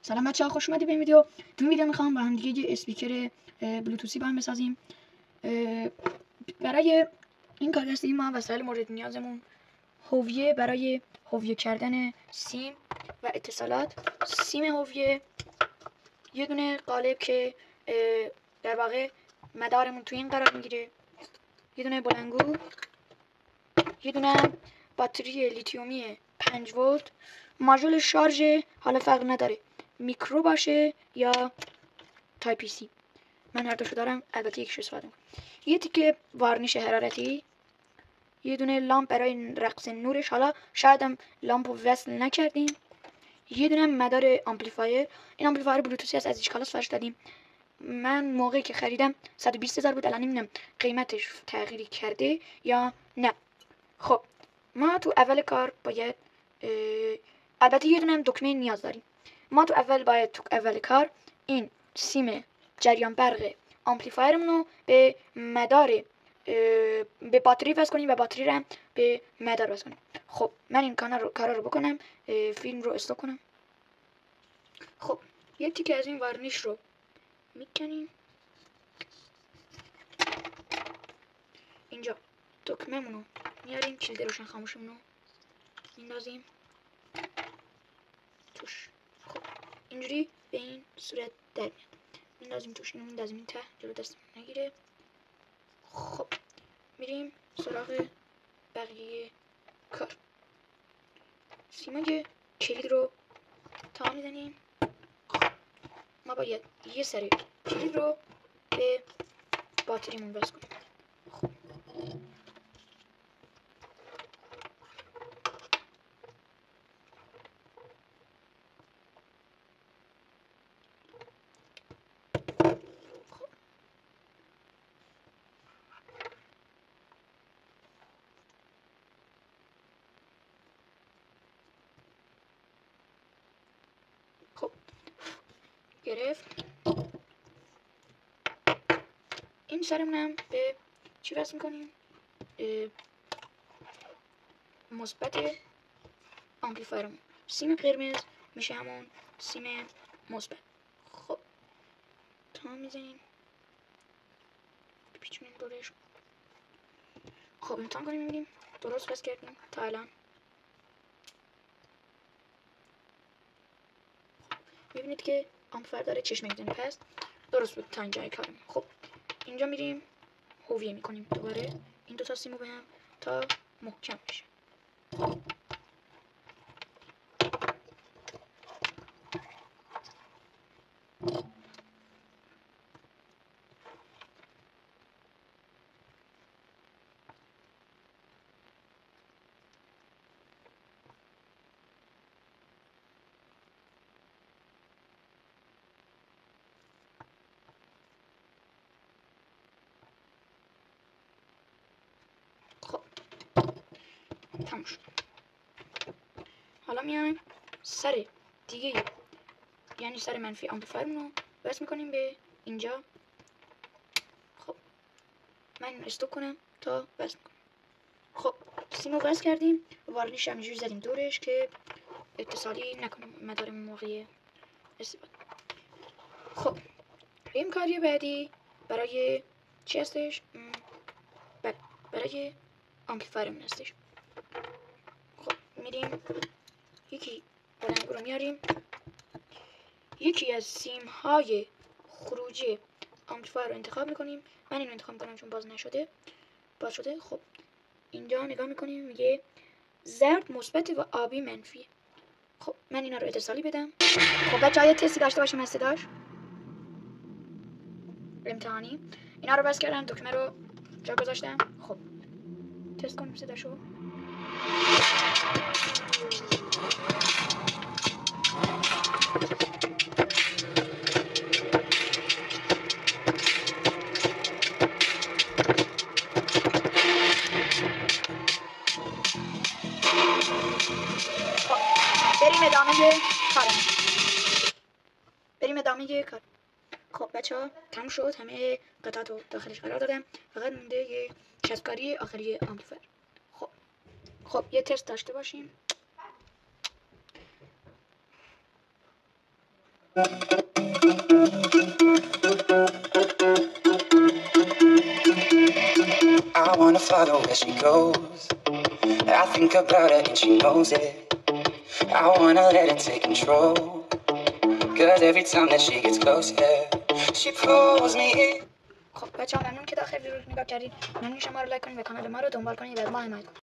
سلام بچه‌ها، خوش اومدید به این ویدیو. تو این ویدیو میخوام با هم دیگه یه اسپیکر بلوتوثی با هم بسازیم. برای این کار دستی ما وسایل مورد نیازمون هویه برای هویه کردن سیم و اتصالات، سیم هویه، یه دونه قالب که در واقع مدارمون توی این قرار میگیره، یه دونه بلنگو، یه دونه باتری لیتیومی 5 ولت، ماژول شارژ، حالا فرق نداره میکرو باشه یا تایپ سی. من هر دوشو دارم، البته یکیشو استفاده میکنم. یه تیکه وارنیش حرارتی، یه دونه لامپ برای رقص نورش، حالا شاید هم لامپو وصل نکردیم، یه دونه مدار آمپلیفایر. این آمپلیفایر بلوتوثی از ایشکالا سفارش دادیم. من موقعی که خریدم 120,000 بود، الان نمیدونم قیمتش تغییری کرده یا نه. خب ما تو اول کار باید البته یه دونه هم دکمه نیاز داریم. ما تو اول کار این سیم جریان برق آمپلیفایرمون رو به مدار به باتری وصل کنیم و باتری رو هم به مدار وصل کنیم. خب من این کارا رو بکنم، فیلم رو استاپ کنم. خب یک تیکه از این وارنیش رو میکنیم اینجا، دکمه‌مون رو میاریم، کلید روشن خاموشمون رو میندازیم توش. خب اینجوری به این صورت در میاد. میندازیم توش، اینو میندازیم این ته جلو دستمون نگیره. خب میریم سراغ بقیه کار. سیمای کلید رو تا میزنیم. ما باید یه سری کلید رو به باتریمون وصل کنیم. خب گرفت. این سرمونم به چی وصل میکنیم؟ مثبت آمپلیفایرمون. سیم قرمز میشه همون سیم مثبت. خب تا میزنیم بپیچونیم دورش. خب امتحان کنیم میبینیم درست وصل کردیم تا الان. میبینید که آمپلیفایر داره چشمه میزنه، پس درست بود تا اینجای کارم. خب اینجا میریم هویه میکنیم دوباره این دوتا سیمو به هم تا محکم بشه. خب تموم شد. حالا میایم سر دیگه، یعنی سر منفی آمپلیفایرمون رو وصل میکنیم به اینجا. خب من اینو استوب کنم تا وصل کنم. خب سیمو وصل کردیم، وارنیش همینجوری زدیم دورش که اتصالی نکنیم مدار موقعی استفاده. خب بریم کاری بعدی برای چی هستش؟ برای آمپلیفایرمون هستش. خب میریم یکی بلنگو رو میاریم، یکی از سیم های خروجی آمپلیفایر رو انتخاب میکنیم. من اینو انتخاب میکنم چون باز نشده، باز شده. خب اینجا نگاه میکنیم میگه زرد مثبت و آبی منفی. خب من اینا رو اتصالی بدم. خب بچه‌ها یه تستی داشته باشیم از صداش امتحانی. اینا رو بس کردم، دکمه رو جا گذاشتم. خب تست کنیم صداشو. بریم ادامه کار. خب بچه‌ها تموم شد، همه قطعات رو داخلش قرار دادم، فقط مونده یه چسبکاری آخری آمپلیفایر. خب یه تست داشته باشیم. I wanna follow where she goes. I think about her and she knows it. I wanna let it take control. Cause every time that she gets close, yeah, she pulls me in. خب بچه‌ها ممنون که تا آخر ویدیو رو نگاه کردید. ممنون شما رو لایک کنید و کانال ما رو دنبال کنید و ما حمایت کنید.